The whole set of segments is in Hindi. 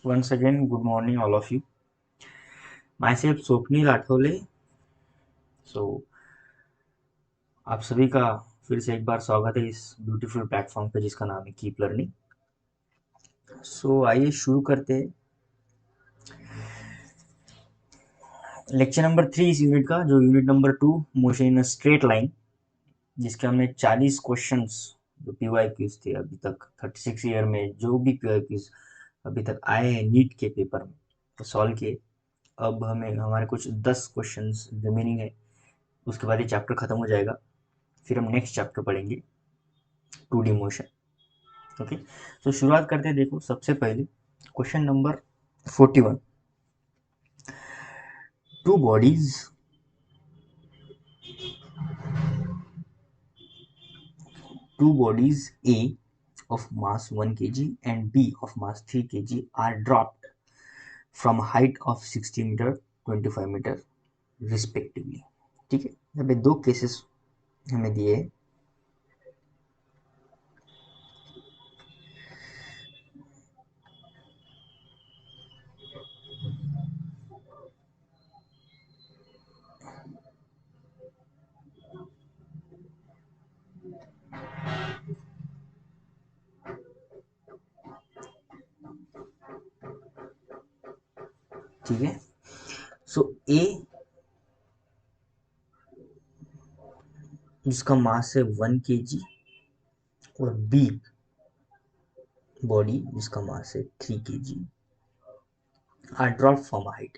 Once again, good morning, all of you. Myself, Swapnil Athole. So, आप सभी का फिर से एक बार स्वागत है इस ब्यूटीफुल प्लेटफॉर्म पे जिसका नाम है कीप लर्निंग। सो आइए शुरू करते हैं लेक्चर नंबर 3 इस यूनिट का, जो unit number 2 motion in straight line, जिसके हमने 40 क्वेश्चंस जो पीवाईक्यूज थे अभी तक 36 ईयर में जो भी पीवाईक्यूज अभी तक आए हैं नीट के पेपर में तो सॉल्व किए। अब हमें हमारे कुछ 10 क्वेश्चंस रिमेनिंग है, उसके बाद ये चैप्टर खत्म हो जाएगा। फिर हम नेक्स्ट चैप्टर पढ़ेंगे 2D मोशन। ओके, तो शुरुआत करते हैं। देखो, सबसे पहले question number 41। Two bodies A of mass 1 kg and B of mass 3 kg are dropped from a height of 60 meter 25 meter respectively. ठीक है, यहाँ पे दो केसेस हमें दिए हैं। ठीक है, सो ए जिसका मास है 1 kg और बी बॉडी जिसका मास है 3 kg are drop from height.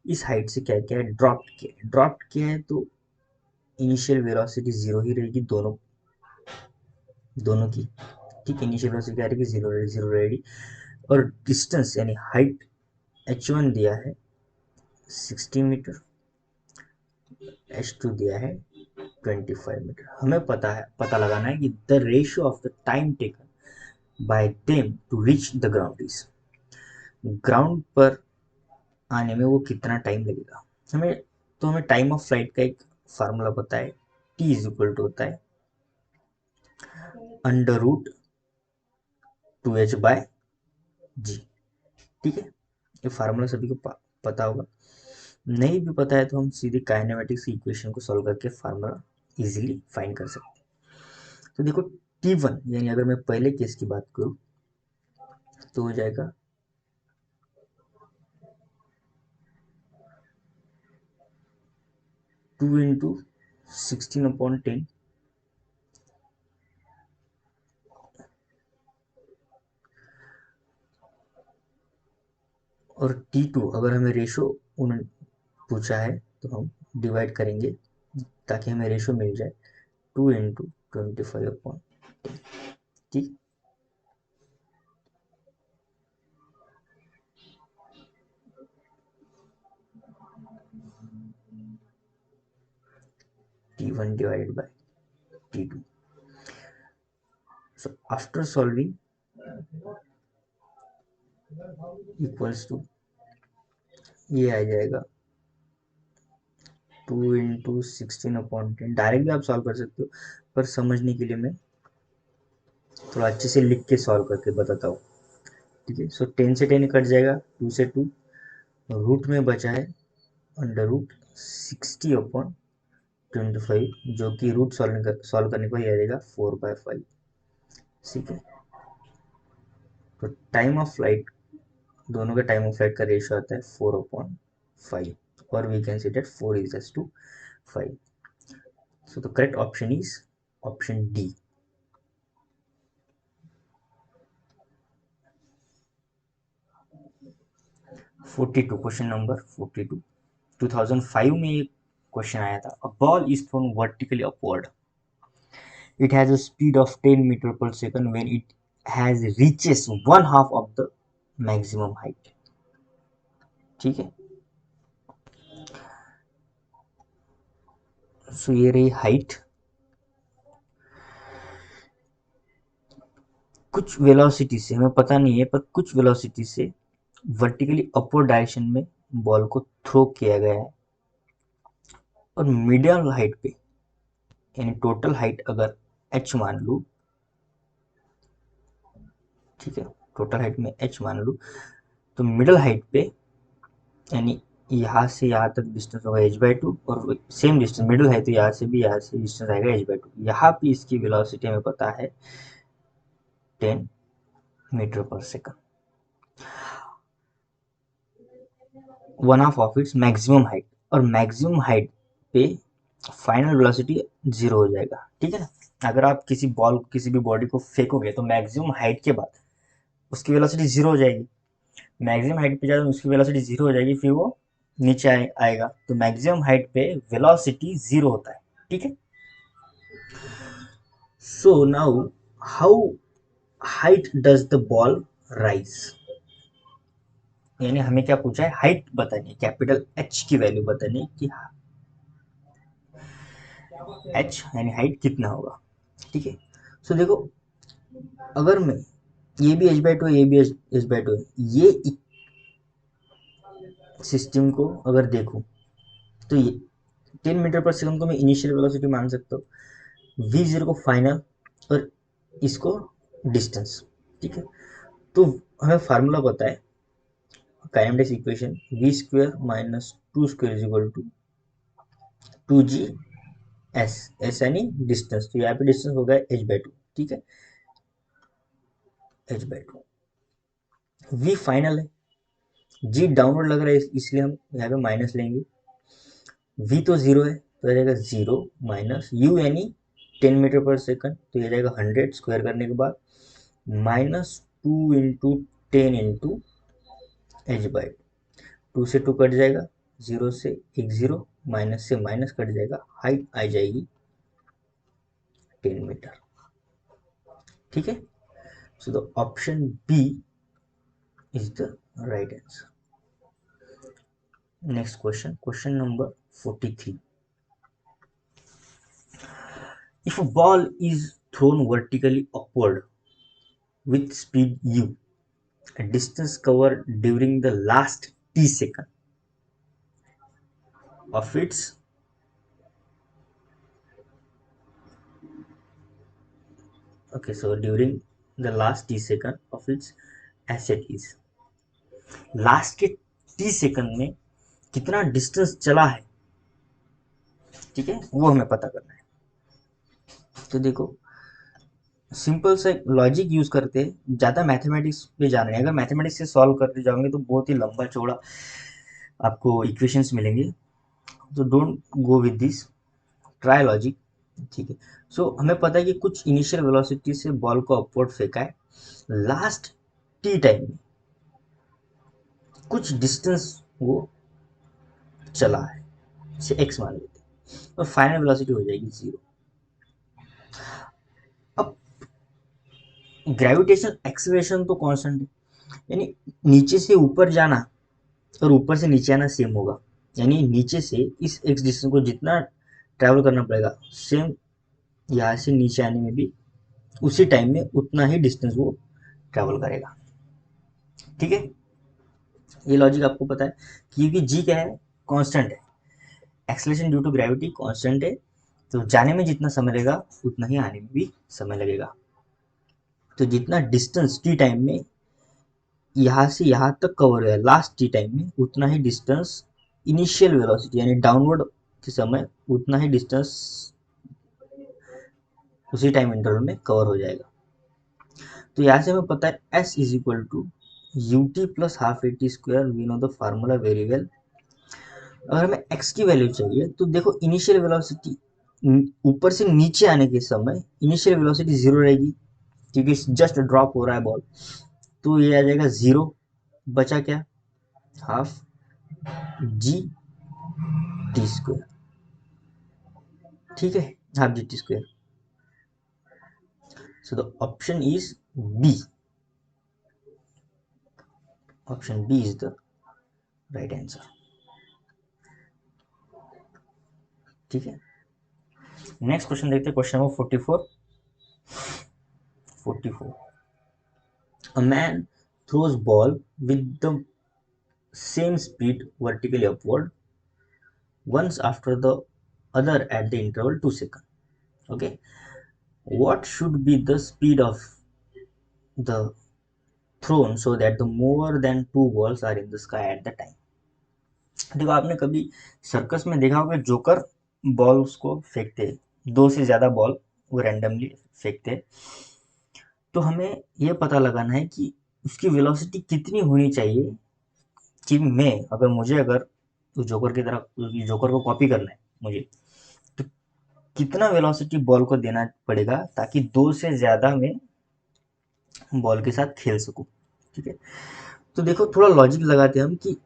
इस हाइट से क्या क्या है, ड्रॉप्ड किया है तो इनिशियल वेलोसिटी जीरो ही रहेगी दोनों की। ठीक है, इनिशियल वेलोसिटी क्या रहेगी, जीरो रहेगी। और डिस्टेंस यानी हाइट h1 दिया है 60 मीटर, h2 दिया है 25 मीटर। हमें पता लगाना है कि the ratio of the time taken by them to reach the ground is, ground पर आने में वो कितना टाइम लगेगा। हमें टाइम ऑफ फ्लाइट का एक फार्मूला पता है, t इज इक्वल टू होता है अंडर रूट 2h बाय जी। ठीक है, ये फार्मूला सभी को पता होगा। नहीं भी पता है तो हम सीधे काइनेमेटिक्स की इक्वेशन को सॉल्व करके फार्मूला इजीली फाइंड कर सकते हैं। तो देखो, T1 यानी अगर मैं पहले केस की बात करूं तो हो जाएगा 2 इंटू 16/10 और T2 अगर हमें रेशो पूछा है तो हम डिवाइड करेंगे ताकि हमें रेशो मिल जाए 2 इंटू 25/10। ठीक, T1 divided by T2. So after solving equals to ये आ जाएगा 2 इंटू 16/10। डायरेक्ट भी आप सॉल्व कर सकते हो, पर समझने के लिए मैं थोड़ा अच्छे से लिख के सॉल्व करके बताता हूँ। ठीक है, सो 10 से 10 कट जाएगा, 2 से 2, रूट में बचा है अंडर रूट 60/25, जो कि रूट सॉल्व करने पर आ जाएगा 4/5। ठीक है, तो टाइम ऑफ फ्लाइट, दोनों का टाइम ऑफ फ्लाइट का रेशियो आता है 4/5, और we can see that 4 is to 5। So the correct option is option D. 42, question number 42। 2005 में एक क्वेश्चन आया था, a ball is thrown vertically upward, it has a speed of 10 meter per second when it has reaches one half of the maximum height। ठीक है, सो ये रही हाइट। कुछ वेलोसिटी से, हमें पता नहीं है, पर कुछ वेलोसिटी से वर्टिकली अपवर्ड डायरेक्शन में बॉल को थ्रो किया गया है। और मीडियम हाइट पे यानी टोटल हाइट अगर h मान लूँ, ठीक है, टोटल हाइट में h मान लूँ, तो मिडल हाइट पे यानी यहाँ से यहाँ तक डिस्टेंस होगा h/2 और सेम डिस्टेंस मिडल है तो यहाँ से भी यहाँ से डिस्टेंस आएगा h/2। यहाँ पे इसकी वेलोसिटी हमें पता है 10 meter per second, one half of its maximum height, और मैक्सिमम हाइट पे फाइनल वेलोसिटी जीरो हो जाएगा। ठीक है ना, अगर आप किसी बॉल किसी भी बॉडी को फेंकोगे तो मैक्सिमम हाइट के बाद उसकी वेलोसिटी जीरो हो जाएगी। मैक्सिमम हाइट पे जाकर उसकी वेलोसिटी जीरो हो जाएगी, फिर वो नीचे आएगा। तो मैक्सिमम हाइट पे वेलोसिटी जीरो होता है। ठीक है, so now how height does the ball rise, यानी हमें क्या पूछा है, हाइट बतानी है, कैपिटल एच की वैल्यू बतानी है कि एच यानी हाइट कितना होगा। ठीक है, सो देखो, अगर मैं ये भी h/2 ये भी h/2 ये सिस्टम को अगर देखूं तो ये 10 मीटर पर सेकंड को मैं इनिशियल वेलोसिटी मान सकता हूँ, v0 को फाइनल और इसको डिस्टेंस। ठीक है, तो हमें फार्मूला पता है kinematics equation, v square minus 2 square is equal to 2g S यानी डिस्टेंस, तो यहाँ पे डिस्टेंस हो गया h/2। ठीक है, h/2 v फाइनल है, g डाउनवर्ड लग रहा है इसलिए हम यहाँ पे माइनस लेंगे, v तो जीरो है तो आ जाएगा जीरो माइनस u यानी 10 मीटर पर सेकंड, तो ये जाएगा 100 स्क्वायर करने के बाद माइनस 2 इंटू 10 इंटू h/2, 2 से 2 कट जाएगा, जीरो से एक जीरो, माइनस से माइनस कट जाएगा, हाइट आ जाएगी 10 मीटर। ठीक है, so the option B is the right answer. Next question, question number 43। If a ball is thrown vertically upward with speed u, a distance covered during the last t second of its during the last t second of its ascent is, last के टी सेकंड में कितना डिस्टेंस चला है, ठीक है, वो हमें पता करना है। तो देखो, सिंपल सा लॉजिक यूज करते हैं, ज़्यादा मैथमेटिक्स पे जा रहे हैं, अगर मैथमेटिक्स से सॉल्व करते जाओगे तो बहुत ही लंबा चौड़ा आपको इक्वेशंस मिलेंगे, तो don't go with this, try logic. ठीक है, सो हमें पता है कि कुछ इनिशियल वेलोसिटी से बॉल को अपवर्ड फेंका है, लास्ट टी टाइम में कुछ डिस्टेंस वो चला है, इसे एक्स मान लेते हैं, और फाइनल वेलोसिटी हो जाएगी जीरो। अब ग्रेविटेशन एक्सेलरेशन तो कांस्टेंट है, यानी नीचे से ऊपर जाना और ऊपर से नीचे आना सेम होगा, यानी नीचे से इस एक्स डिस्टेंस को जितना ट्रैवल करना पड़ेगा, सेम यहाँ से नीचे आने में भी उसी टाइम में उतना ही डिस्टेंस वो ट्रैवल करेगा। ठीक है, ये लॉजिक आपको पता है, क्योंकि जी क्या है, कांस्टेंट है, acceleration due to gravity constant है, तो जाने में जितना समय लगेगा उतना ही आने में भी समय लगेगा। तो जितना डिस्टेंस टी टाइम में यहाँ से यहाँ तक कवर है लास्ट टी टाइम में, उतना ही डिस्टेंस इनिशियल वेलोसिटी यानी डाउनवर्ड के समय उतना ही डिस्टेंस उसी टाइम इंटरवल में कवर हो जाएगा। तो यहाँ से हमें पता है s is equal to U T plus half A T square, we know the formula very well. अगर हमें x की वैल्यू चाहिए तो देखो, इनिशियल वेलोसिटी ऊपर से नीचे आने के समय इनिशियल वेलोसिटी जीरो रहेगी, क्योंकि जस्ट ड्रॉप हो रहा है बॉल, तो ये आ जाएगा जीरो, बचा क्या, हाफ जी टी स्क्वायर। ठीक है, half G T square, so the option is B, option B is the right answer. ठीक है, नेक्स्ट क्वेश्चन देखते हैं, question number 44। 44, a man throws ball with the same speed vertically upward once after the other at the interval 2 seconds. Okay, what should be the speed of the thrown so that the more than two balls are in the sky at the time. देखो आपने कभी सर्कस में देखा होगा जोकर बॉल्स को फेंकते हैं, दो से ज्यादा बॉल वो रैंडमली फेंकते हैं। तो हमें यह पता लगाना है कि उसकी वेलोसिटी कितनी होनी चाहिए कि मैं अगर उस जोकर की तरह जोकर को कॉपी करना है मुझे, तो कितना वेलोसिटी बॉल को देना पड़ेगा ताकि दो से ज्यादा मैं बॉल के साथ खेल सकूं। ठीक है, तो देखो थोड़ा लॉजिक लगाते हैं हम कि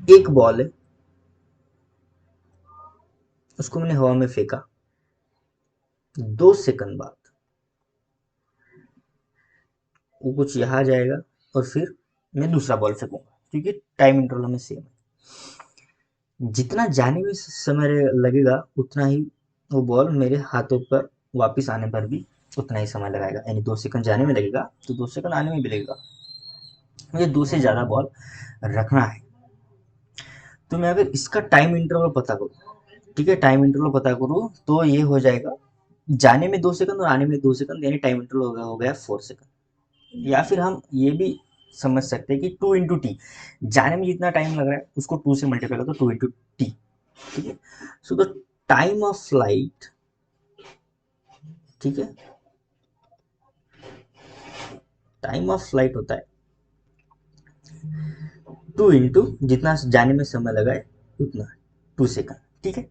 एक बॉल है, उसको मैंने हवा में फेंका, 2 सेकंड बाद वो कुछ यहाँ जाएगा और फिर मैं दूसरा बॉल फेंकूंगा क्योंकि टाइम इंटरवल हमें सेम है। जितना जाने में समय लगेगा उतना ही वो बॉल मेरे हाथों पर वापस आने पर भी उतना ही समय लगाएगा, यानी 2 सेकंड जाने में लगेगा तो 2 सेकंड आने में भी लगेगा। मुझे दो से ज्यादा बॉल रखना है, तो मैं अगर इसका टाइम इंटरवल पता करूँ, ठीक है, टाइम इंटरवल पता करूँ तो ये हो जाएगा जाने में 2 सेकंड और आने में 2 सेकंड, यानी टाइम इंटरवल हो गया 4 सेकंड। या फिर हम ये भी समझ सकते हैं कि 2 × T, जाने में जितना टाइम लग रहा है उसको 2 से मल्टीप्लाई करो तो 2 × T। ठीक है, so the time of flight, ठीक है, टाइम ऑफ फ्लाइट होता है 2 × जितना जाने में समय लगा है उतना, 2 सेकंड। ठीक है,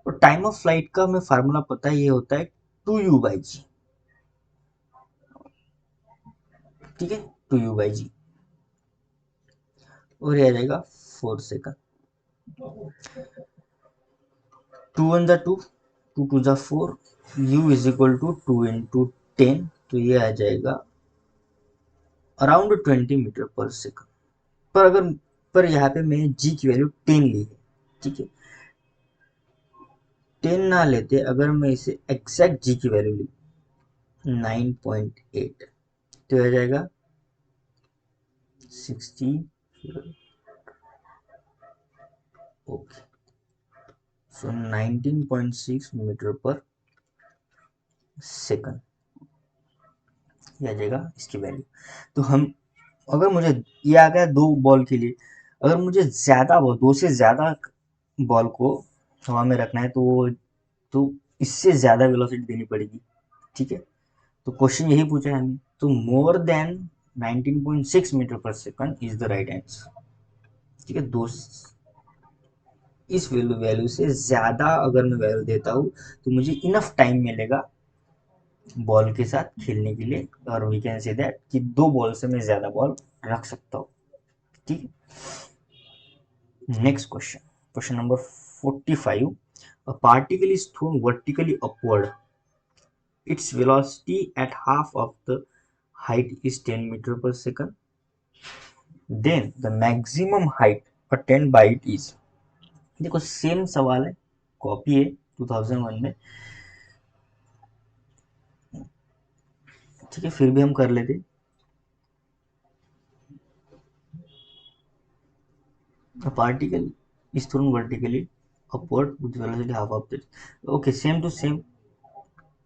और टाइम ऑफ फ्लाइट का हमें फार्मूला पता है, ये होता है 2u/g। ठीक है, 2u/g, और ये आ जाएगा 4 सेकंड। 2 × 1 = 2, 2 × 2 = 4, u = 2 × 10, तो ये आ जाएगा अराउंड 20 मीटर पर सेकंड। पर यहाँ पे मैं g की वैल्यू 10 ली है। ठीक है, 10 ना लेते, अगर मैं इसे एग्जैक्ट g की वैल्यू ली 9.8, तो आ जाएगा 60। ओके, सो 19.6 मीटर पर सेकंड, ये आ जाएगा इसकी वैल्यू। तो हम अगर मुझे ये आ गया दो बॉल के लिए, अगर मुझे ज्यादा बॉल, दो से ज्यादा बॉल को हवा में रखना है तो इससे ज्यादा वेलोसिटी देनी पड़ेगी। ठीक है, तो क्वेश्चन यही पूछा है हमें, तो more than 19.6 metre per second is the right answer. ठीक है, दो इस वैल्यू से ज्यादा अगर मैं वैल्यू देता हूँ तो मुझे इनफ टाइम मिलेगा बॉल के साथ खेलने के लिए, और वी कैन से दैट कि दो बॉल से मैं ज्यादा बॉल रख सकता हूँ। ठीक है, next question, question number 45। A particle is thrown vertically upward, its velocity at half of the height is 10 meter per second, then the maximum height attained by it is। देखो सेम सवाल है, कॉपी है 2001 में। ठीक है, फिर भी हम कर लेते। A particle is thrown vertically upward with velocity half of the, okay same to same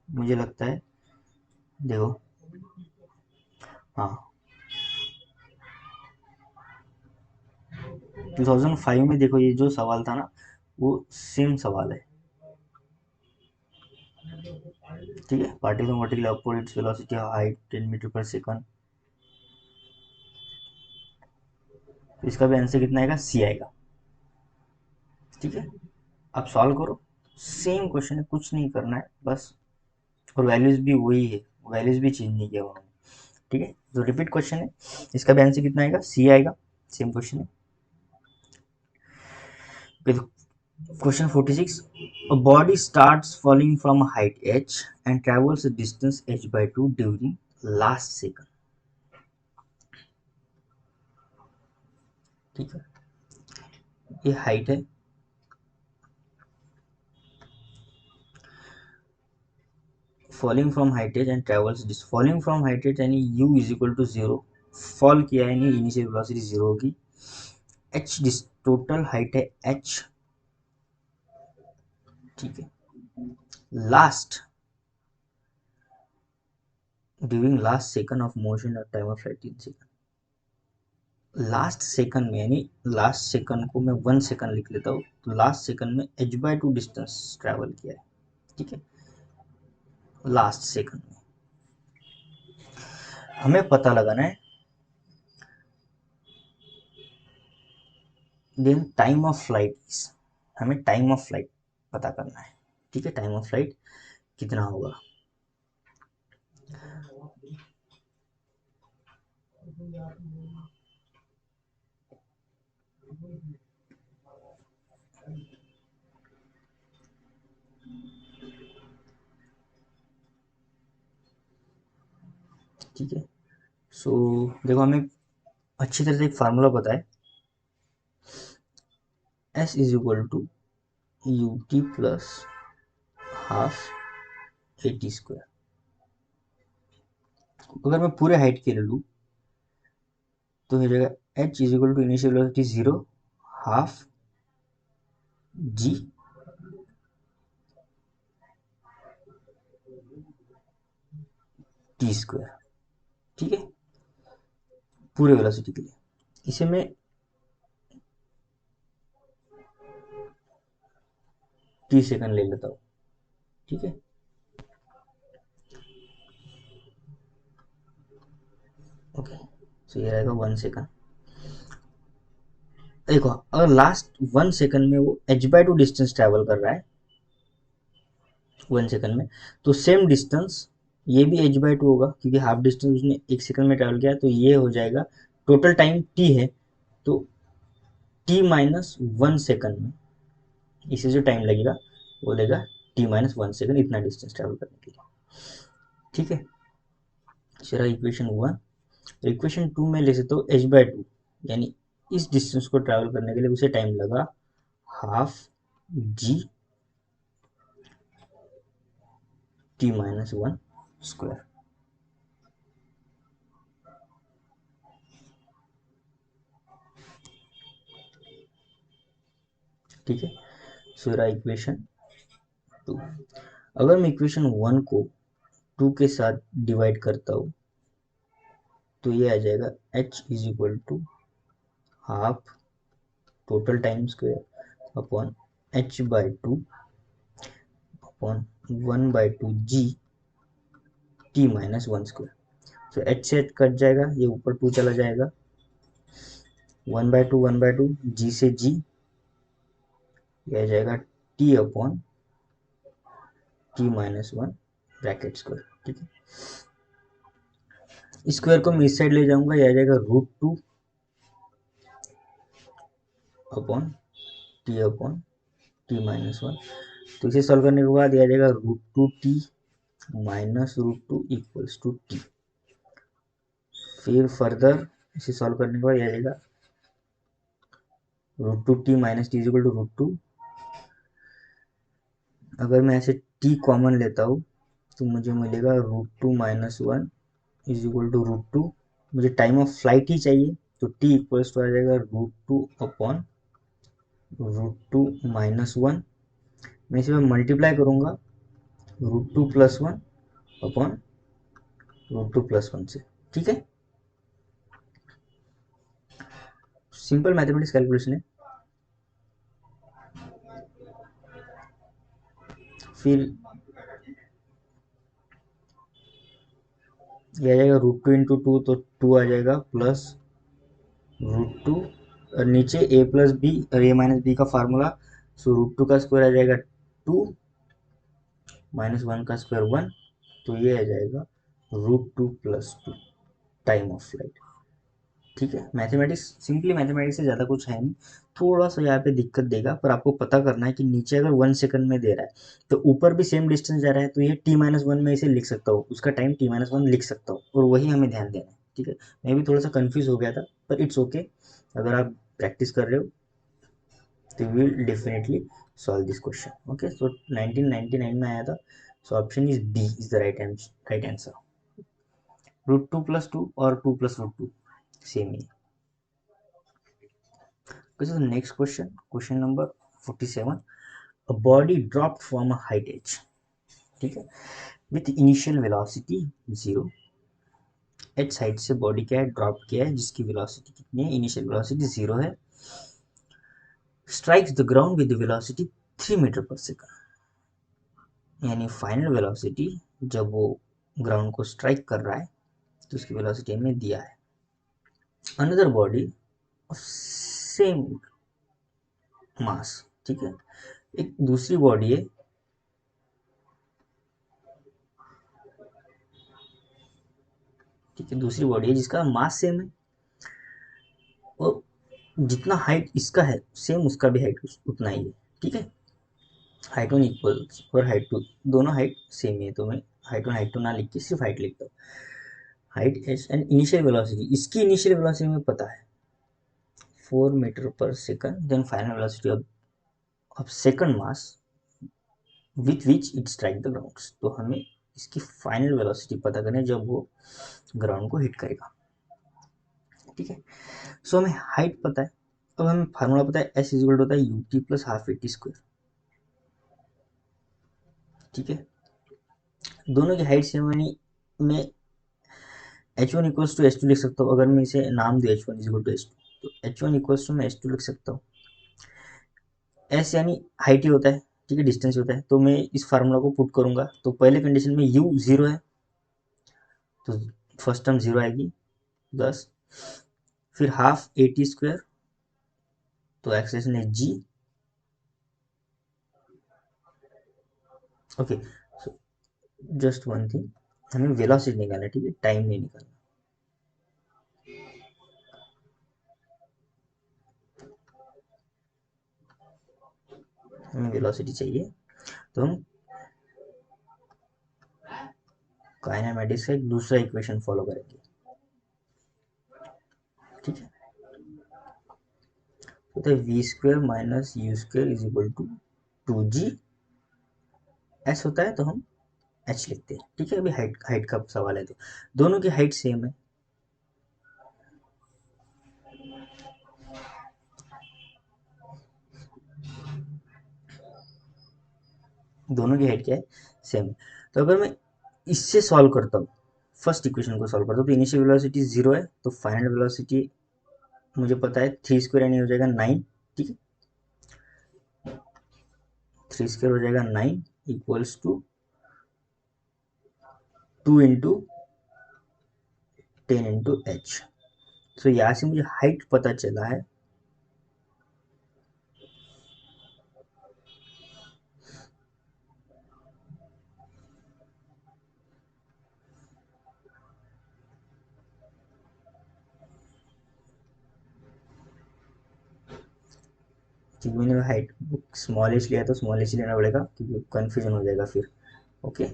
मुझे लगता है। देखो, हाँ 2005 में देखो ये जो सवाल था ना वो सेम सवाल है। ठीक है, particle vertical upward it's velocity height 10 meter per second, तो इसका भी आंसर कितना आएगा, सी आएगा। ठीक है, आप सॉल्व करो, सेम क्वेश्चन है, कुछ नहीं करना है बस, और वैल्यूज भी वही है, वैल्यूज भी चेंज नहीं किया उन्होंने। ठीक है, जो रिपीट क्वेश्चन है इसका भी आंसर कितना आएगा, सी आएगा, सेम क्वेश्चन है। Question 46, a body starts falling from height h and travels a distance h/2 during last second। ठीक है, ये हाइट है, falling from height h and travels falling from height h यानी u = 0, फॉल किया है यानी इनिशियल वेलोसिटी 0 होगी, h टोटल हाइट है h। ठीक है, last during last second of motion और time of flight 3 second. Last second में यानी लास्ट सेकंड को मैं 1 सेकंड लिख लेता हूँ, तो लास्ट सेकंड में h/2 डिस्टेंस ट्रैवल किया है, ठीक है, लास्ट सेकंड में। हमें पता लगाना है देन टाइम ऑफ फ्लाइट, हमें टाइम ऑफ फ्लाइट पता करना है, ठीक है, टाइम ऑफ फ्लाइट कितना होगा। ठीक है, सो देखो हमें अच्छी तरह से एक फार्मूला पता है, s is equal to U T plus half A T square. अगर मैं पूरे हाइट के ले लूँ तो हो जाएगा h is equal to initial velocity 0 half G T square, ठीक है, पूरे वेलोसिटी के लिए। इसे मैं टी सेकंड ले लेता हूँ, ठीक है, ओके, सो ये रहेगा 1 सेकंड। देखो अगर लास्ट 1 सेकंड में वो h/2 डिस्टेंस ट्रैवल कर रहा है 1 सेकंड में, तो सेम डिस्टेंस ये भी h/2 होगा, क्योंकि हाफ डिस्टेंस उसने 1 सेकंड में ट्रैवल किया, तो ये हो जाएगा टोटल टाइम t है, तो t-1 सेकंड में इसे जो टाइम लगेगा वो लेगा t-1 सेकंड इतना डिस्टेंस ट्रैवल करने के लिए, ठीक है। चला इक्वेशन 1, इक्वेशन 2 में ले सकते हो h/2, यानी इस डिस्टेंस को ट्रैवल करने के लिए उसे टाइम लगा हाफ जी t-1 स्क्वायर, ठीक है, सो रहा इक्वेशन 2। अगर मैं इक्वेशन 1 को 2 के साथ डिवाइड करता हूँ तो ये आ जाएगा h is equal to half total time square upon h/2 upon 1/2 G t-1 square. तो h से h कट जाएगा, ये ऊपर 2 चला जाएगा, 1/2 जी से जी, ये आ जाएगा t upon t-1 bracket square, ठीक है। स्क्वायर को मैं इस साइड ले जाऊंगा, ये आ जाएगा √2 अपॉन t/t-1। तो इसे सॉल्व करने के बाद ये आ जाएगा √2t minus √2 equals to T. फिर फर्दर इसे सॉल्व करने के बाद ये आ जाएगा √2t minus T is equal to √2। अगर मैं ऐसे t कॉमन लेता हूँ तो मुझे मिलेगा √2 माइनस 1 इज इक्वल टू √2। मुझे टाइम ऑफ फ्लाइट ही चाहिए, तो t इक्वल्स टू आ जाएगा √2 अपॉन √2 माइनस 1। मैं इसे मल्टीप्लाई करूंगा √2 प्लस 1 अपॉन √2 प्लस 1 से, ठीक है। सिंपल मैथमेटिक्स कैलकुलेशन है। फिर ये आ जाएगा √2 इंटू 2, तो 2 आ जाएगा प्लस √2 और नीचे a प्लस बी और a माइनस बी का फार्मूला, सो √2 का स्क्वायर आ जाएगा 2 माइनस 1 का स्क्वायर 1, तो ये आ जाएगा √2 प्लस 2 टाइम ऑफ फ्लाइट, ठीक है। मैथमेटिक्स सिंपली मैथमेटिक्स से ज़्यादा कुछ है नहीं, थोड़ा सा यहाँ पे दिक्कत देगा, पर आपको पता करना है कि नीचे अगर 1 सेकंड में दे रहा है तो ऊपर भी सेम डिस्टेंस जा रहा है, तो ये t-1 में इसे लिख सकता हूँ, उसका टाइम t-1 लिख सकता हूँ, और वही हमें ध्यान देना है, ठीक है। मैं भी थोड़ा सा कंफ्यूज हो गया था, पर इट्स ओके, अगर आप प्रैक्टिस कर रहे हो तो will definitely solve this question, okay. So 1999 में आया था, so option is B is the right answer. √2 plus 2 और 2 प्लस √2 सेम ही। This is the next question, question number 47. A body dropped from a height h, ठीक है, with initial velocity 0 H side से बॉडी क्या है, ड्रॉप किया है, जिसकी वेलोसिटी कितनी है, इनिशियल वेलोसिटी 0 है, strikes the ground with velocity 3 meter per second, यानी फाइनल वेलोसिटी जब वो ग्राउंड को स्ट्राइक कर रहा है तो उसकी वेलोसिटी हमें दिया है। Another body of same mass, ठीक है, एक दूसरी बॉडी है, ठीक है, दूसरी बॉडी है जिसका मास सेम है और जितना हाइट इसका है सेम उसका भी हाइट उतना ही है, ठीक है, हाइट वन इक्वल और हाइट टू, दोनों हाइट सेम है, तो मैं हाइट वन हाइट टू ना लिख के सिर्फ हाइट लिखता हूँ। Height H and initial velocity, इसकी इनिशियल वेलोसिटी हमें पता है 4 meter per second, then final velocity of second mass with which it strike the ground, तो हमें इसकी फाइनल वेलोसिटी पता करनी है जब वो ग्राउंड को हिट करेगा, ठीक है। सो हमें हाइट पता है, अब हमें फार्मूला पता है, एस इक्वल होता है U T plus half A T square, ठीक है, दोनों की हाइट सेम है, मैं H one equals to H two लिख सकता हूँ, अगर मैं इसे नाम दूँ H one is equal to H two, तो एच वन इक्वल्स टू मैं एच टू लिख सकता हूँ, एस यानी हाइट ही होता है, ठीक है, डिस्टेंस होता है, तो मैं इस फार्मूला को पुट करूंगा, तो पहले कंडीशन में यू जीरो है तो फर्स्ट टर्म जीरो आएगी, प्लस फिर हाफ ए टी स्क्वायर, तो एक्सेलेरेशन है g, okay, so just one thing, हमें वेलोसिटी निकालना है, ठीक है, टाइम नहीं निकालना, हमें वेलोसिटी चाहिए, तो हम काइनेमेटिक्स का एक दूसरा इक्वेशन फॉलो करेंगे, ठीक है, तो V square minus U square is equal to 2g, S होता है तो हम एच लिखते हैं, ठीक है, अभी हाइट हाइट का सवाल है तो दोनों की हाइट सेम है, दोनों की हाइट क्या है, सेम है, तो अगर मैं इससे सॉल्व करता हूँ, फर्स्ट इक्वेशन को सॉल्व करता हूँ, तो इनिशियल वेलोसिटी 0 है, तो फाइनल वेलोसिटी मुझे पता है 3 स्क्वायर यानी हो जाएगा 9, ठीक है, 3 स्क्वायर हो जाएगा 9 equals to 2 into 10 into H, तो यहाँ से मुझे हाइट पता चला है, क्योंकि मैंने हाइट स्मॉल एच लिया तो स्मॉल एच लेना पड़ेगा क्योंकि कन्फ्यूजन हो जाएगा फिर, ओके,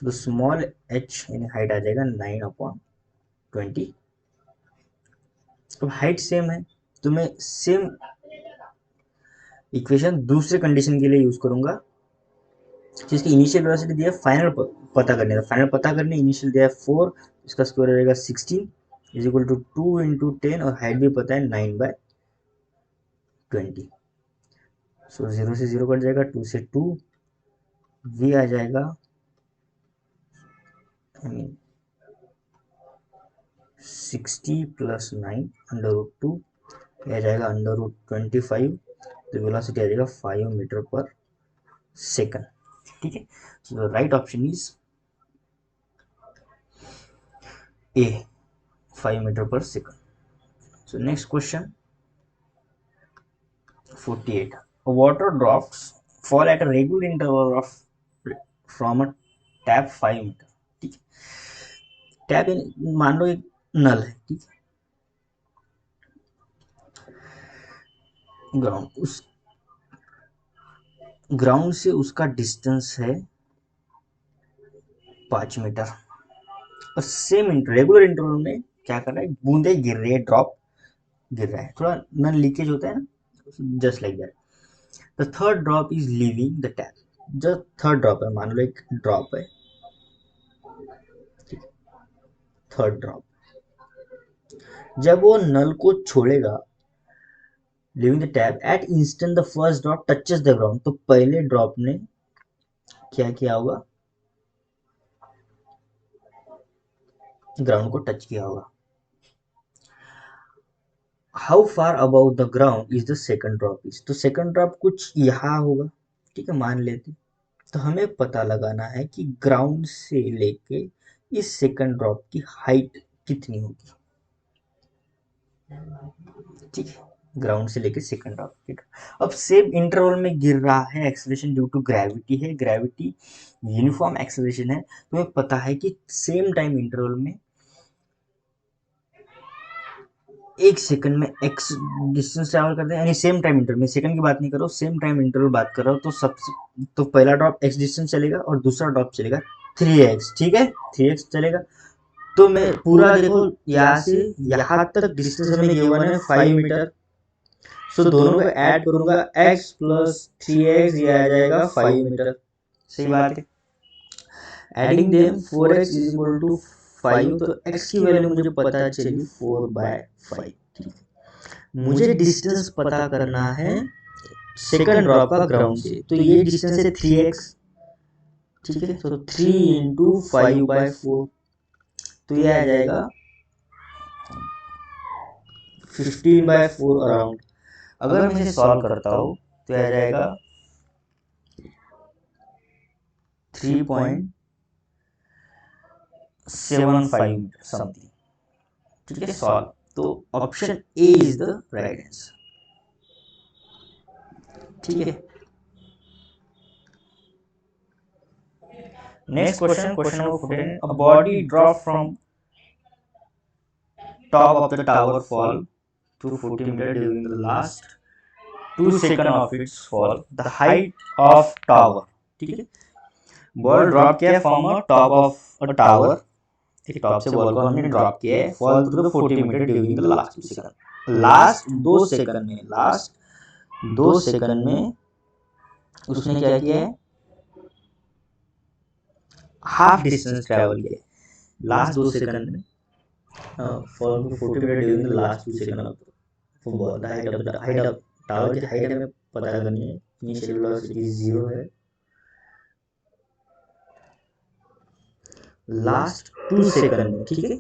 तो स्मॉल एच यानी हाइट आ जाएगा 9/20, अब हाइट सेम है तो मैं सेम इक्वेशन दूसरे कंडीशन के लिए यूज करूंगा, जिसकी इनिशियल वेलोसिटी दिया है, फाइनल पता करने, फाइनल पता करने इनिशियल दिया है 4, इसका स्क्वायर हो जाएगा 16 इज इक्वल टू 2 इंटू 10 और हाइट भी पता है 9/20, सो 0 से 0 कट जाएगा, 2 से 2, वी आ जाएगा, आई मीन 60 प्लस 9 √2, यह आ जाएगा √25, तो वेलोसिटी आ जाएगा 5 मीटर पर सेकंड, ठीक है, so right option is A, 5 meter per second. So next question 48. Water drops fall at a regular interval of from a tap 5 metre, ठीक है, टैप मान लो एक नल है, ठीक है, ग्राउंड उस ग्राउंड से उसका डिस्टेंस है 5 मीटर और सेम रेगुलर इंटरवल में क्या कर रहा है, बूंदे गिर रही है, ड्रॉप गिर रहा है, थोड़ा नल लीकेज होता है ना, just like that, the third drop is leaving the tap, जो थर्ड ड्रॉप है, मान लो एक ड्रॉप है, थर्ड ड्रॉप जब वो नल को छोड़ेगा, leaving the tap at instant the first drop touches the ground, तो पहले ड्रॉप ने क्या किया होगा, ग्राउंड को टच किया होगा। How far about the ground is the second drop is, तो सेकंड ड्रॉप कुछ यहाँ होगा, ठीक है, मान लेते। तो हमें पता लगाना है कि ग्राउंड से लेके इस सेकंड ड्रॉप की हाइट कितनी होगी, ठीक है, ग्राउंड से लेके सेकंड ड्रॉप की। अब सेम इंटरवल में गिर रहा है, एक्सेलरेशन ड्यू टू ग्रेविटी है, ग्रेविटी यूनिफॉर्म एक्सेलरेशन है, तो हमें पता है कि सेम टाइम इंटरवल में एक सेकंड में एक्स डिस्टेंस ट्रैवल करते हैं, यानी सेम टाइम इंटरवल में, सेकंड की बात नहीं कर रहा हूँ, सेम टाइम इंटरवल बात कर रहा हूँ, तो सबसे तो पहला ड्रॉप एक्स डिस्टेंस चलेगा और दूसरा ड्रॉप चलेगा 3x, ठीक है, 3x चलेगा। तो मैं पूरा देखो यहाँ से यहाँ तक डिस्टेंस हमें गिवन है 5 मीटर, सो दोनों को ऐड करूंगा, x प्लस 3x, ये आ जाएगा 5 मीटर, सही बात है। Adding them 4x is equal to 5, तो x की वैल्यू मुझे पता चली 4/5, ठीक है। मुझे डिस्टेंस पता करना है सेकंड ड्रॉप का ग्राउंड से, तो ये डिस्टेंस है 3x, ठीक है, तो 3 इंटू 5/4, तो ये आ जाएगा 15/4 अराउंड। अगर मैं इसे सॉल्व करता हूँ तो आ जाएगा 3.75 समथिंग, ठीक है, सॉल्व। तो option A is the right answer, ठीक है। Next question, question number 14, a body drop from top of the tower fall to 40 meter during the last 2 seconds of its fall, the height of tower, ठीक है, बॉल ड्रॉप किया from a top of a tower, एक टॉप से बॉल को हमने ड्रॉप किया है, fall through the 40 meter during the last 2 second, last 2 second में, लास्ट 2 सेकंड में उसने क्या किया है, हाफ डिस्टेंस ट्रैवल किया है, लास्ट 2 सेकंड में fall through 40 meter during the last 2 second of football, the height of tower की हाइट हमें पता करनी है, इनिशियल वेलोसिटी 0 है, लास्ट 2 सेकंड में, ठीक है,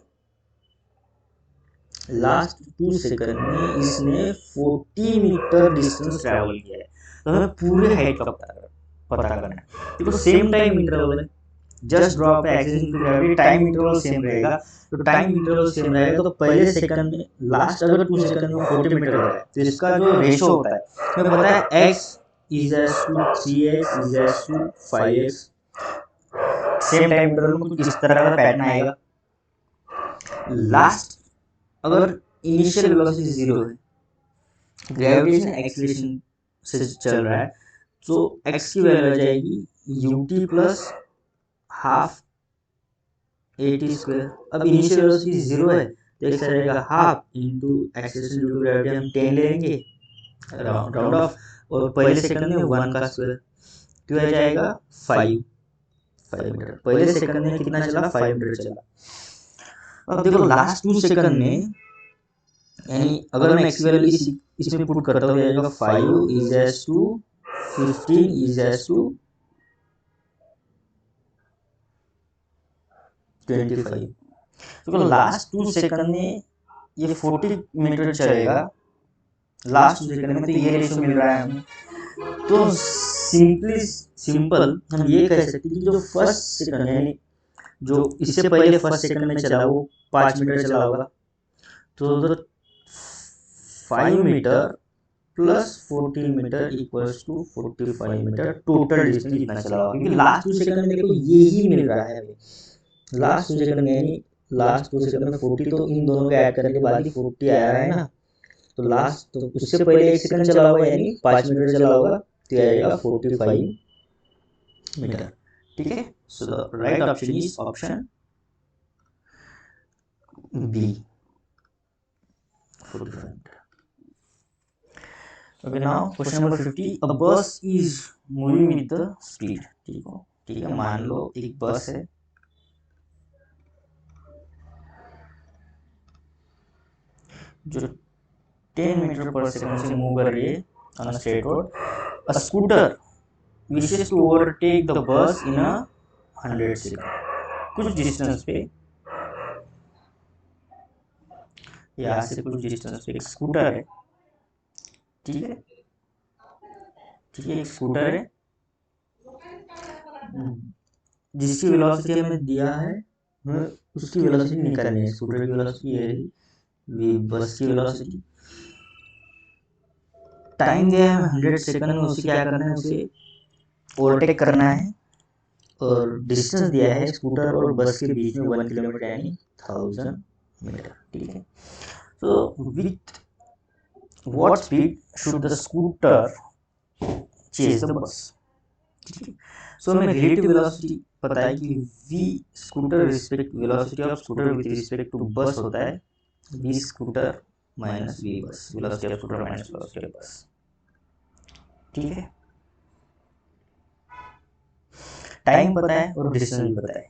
लास्ट 2 सेकंड में इसने 40 मीटर डिस्टेंस ट्रैवल किया है, तो हमें पूरे हाइट का पता करना है। देखो सेम टाइम इंटरवल है, जस्ट ड्रॉप है, acceleration to gravity, time interval same रहेगा, तो टाइम इंटरवल सेम रहेगा, तो पहले सेकंड में, लास्ट अगर 2 सेकंड में 40 मीटर का है, तो इसका जो रेशो होता है हमें पता है, x is as to 3x is as to 5x, same time interval में कुछ इस तरह का पैटर्न आएगा। लास्ट अगर इनिशियल वेलोसिटी 0 है, ग्रेविटेशन एक्सीलरेशन से चल रहा है, तो x की वैल्यू आ जाएगी ut plus half at square. अब इनिशियल वेलोसिटी 0 है, तो x आ जाएगा half into acceleration due to gravity, हम 10 ले लेंगे राउंड ऑफ, और पहले सेकंड में 1 का स्क्वायर, तो आ जाएगा 5 मीटर, पहले सेकंड में कितना चला, 5 मीटर चला। अब देखो लास्ट 2 सेकंड में, यानी अगर मैं एक्स वैल्यू इसमें पुट करता हूँ, जाएगा 5 is as to 15 is as to 25, तो लास्ट 2 सेकंड में ये 40 मीटर चलेगा, लास्ट 2 सेकंड में, तो ये रेशो मिल रहा है हमें। तो सिंपल हम ये कह सकते हैं कि जो फर्स्ट सेकंड, यानी जो इससे पहले फर्स्ट सेकंड में चला वो 5 मीटर चला होगा, तो 5 meter plus 40 meter equals to 45 meter, total distance कितना चला होगा, क्योंकि लास्ट 2 सेकंड में देखो ये ही मिल रहा है हमें, लास्ट 2 सेकंड में, यानी लास्ट 2 सेकंड में 40, तो इन दोनों को ऐड करने के बाद ही 40 आ रहा है ना, तो लास्ट, तो उससे पहले 1 सेकंड चला होगा, यानी 5 मीटर चला होगा, तो आ जाएगा 45 मीटर, ठीक है। So the right option is option B, 45 meter. Okay, now question number 50, a bus is moving with the speed, ठीक है, मान लो एक बस है, जो 10 मीटर पर सेकंड से मूव कर रही है on a straight road, a scooter wishes to overtake the bus in a 100 second, कुछ डिस्टेंस पे यहाँ से कुछ डिस्टेंस पे एक स्कूटर है, ठीक है, ठीक है, एक स्कूटर है जिसकी वेलोसिटी हमें दिया है, हमें उसकी वेलोसिटी निकालनी है। स्कूटर की वेलोसिटी ये रही, बस की वेलोसिटी, टाइम दिया है 100 सेकंड में, उसे क्या करना है, उसे ओवरटेक करना है, और डिस्टेंस दिया है स्कूटर और बस के बीच में 1 किलोमीटर यानी 1000 मीटर, ठीक है। तो with what speed should the scooter chase the bus, ठीक है। सो हमें रिलेटिव वेलोसिटी पता है कि v scooter respect velocity of scooter with respect to bus होता है v scooter minus v bus, velocity of scooter minus velocity of bus, ठीक है। टाइम पता है और डिस्टेंस भी पता है।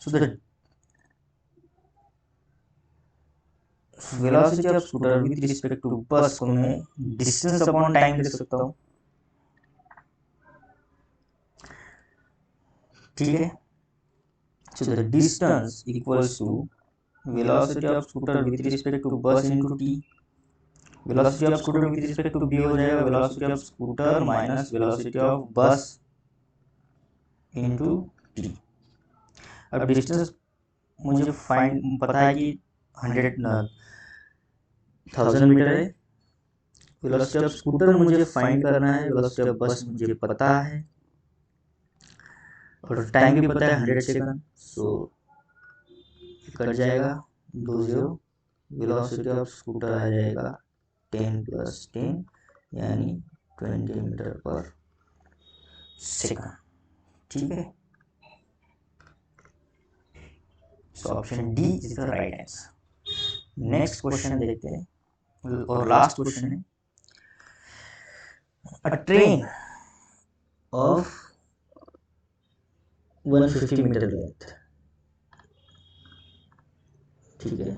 So the velocity of scooter with respect to bus को मैं डिस्टेंस अपॉन टाइम लिख सकता हूँ, ठीक है। So the distance equals to velocity of scooter with respect to bus into t। Velocity of scooter with respect to b हो जाएगा velocity of scooter minus velocity of bus into t। अब डिस्टेंस मुझे फाइंड पता है कि 1000 मीटर है, वेलोसिटी ऑफ स्कूटर मुझे फाइंड करना है, वेलोसिटी ऑफ बस मुझे पता है, और टाइम भी पता है 100 सेकंड। सो कट जाएगा 2 0, वेलोसिटी ऑफ स्कूटर आ जाएगा 10 + 10 यानी 20 मीटर पर सेकंड, ठीक है। So option D is the right answer. Next question देखते हैं, और लास्ट क्वेश्चन है, a train of 150 meter length, ठीक है।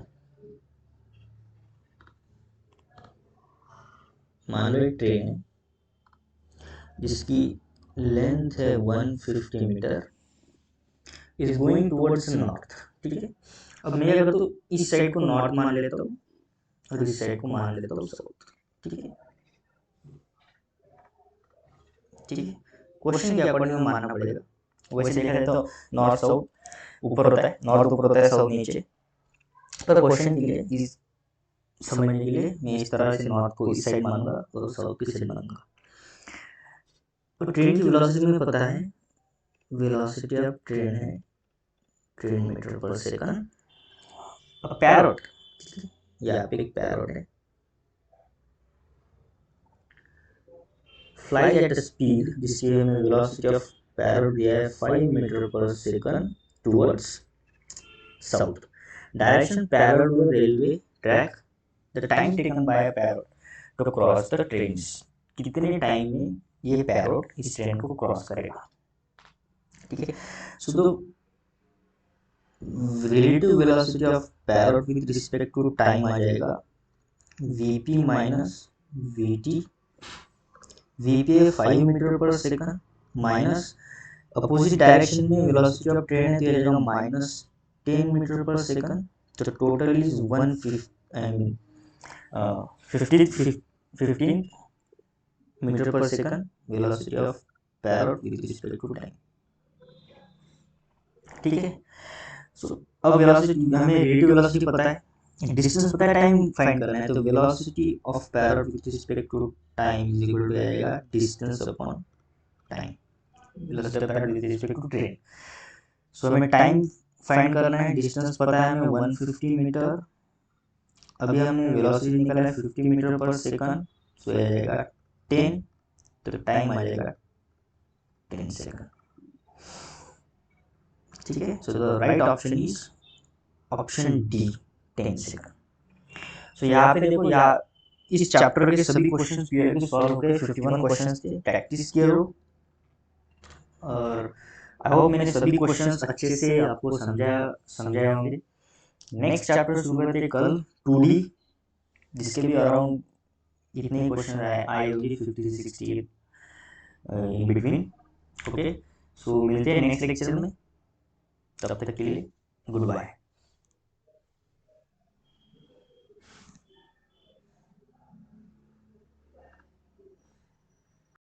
मान लो एक ट्रेन है जिसकी लेंथ है 150 meter, is going towards north, ठीक है। अब मैं अगर तो इस साइड को नॉर्थ मान लेता हूँ और इस साइड को मान लेता हूँ साउथ, ठीक है, ठीक है। क्वेश्चन के अकॉर्डिंग में मानना पड़ेगा। वैसे देखा जाए तो नॉर्थ साउथ ऊपर होता है, नॉर्थ ऊपर होता है, साउथ नीचे, पर क्वेश्चन के लिए इस समझने के लिए मैं इस तरह से नॉर्थ को इस साइड मानूंगा और साउथ की साइड मानूंगा। तो ट्रेन की वेलोसिटी में पता है, वेलोसिटी ऑफ ट्रेन है 10 मीटर पर सेकंड। पैरोट, यहाँ पे एक पैरोट है, फ्लाई एट स्पीड, जिसकी हमें वेलोसिटी ऑफ पैरोट दिया है 5 meter per second towards south. Direction parallel to the railway track, the time taken by parrot to cross the trains, कितने टाइम में ये पैरोट इस ट्रेन को क्रॉस करेगा, ठीक है। So the relative velocity of parrot with respect to time आ जाएगा vp माइनस vt, vp है 5 meter per second minus opposite direction में वेलोसिटी ऑफ ट्रेन है तो ये जाएगा माइनस 10 मीटर पर सेकंड। तो total is 15 meter per second velocity of parrot with respect to time, ठीक है। सो अब वेलोसिटी हमें रिलेटिव वेलोसिटी पता है, डिस्टेंस पता है, टाइम फाइंड करना है, तो velocity of parallel with respect to time is equal to आएगा distance upon time, velocity of parallel with respect to train. So हमें टाइम फाइंड करना है, डिस्टेंस पता है हमें 150 मीटर, अभी हमने वेलोसिटी निकाला है 50 मीटर पर सेकंड, सो आ जाएगा 10, तो टाइम आ जाएगा 10 सेकंड, ठीक है। So the right option is option D 10 second. So यहाँ पे देखो, यहाँ इस चैप्टर के सभी क्वेश्चंस पीआई के सॉल्व हो गए, 51 क्वेश्चंस थे, प्रैक्टिस किए हो, और आई होप मैंने सभी क्वेश्चंस अच्छे से आपको समझाए होंगे। नेक्स्ट चैप्टर शुरू करते हैं कल 2D, जिसके भी अराउंड इतने ही क्वेश्चन आए होंगे 50-60 इन बिटवीन, ओके। सो मिलते हैं नेक्स्ट लेक्चर में, तब तक के लिए गुड बाय।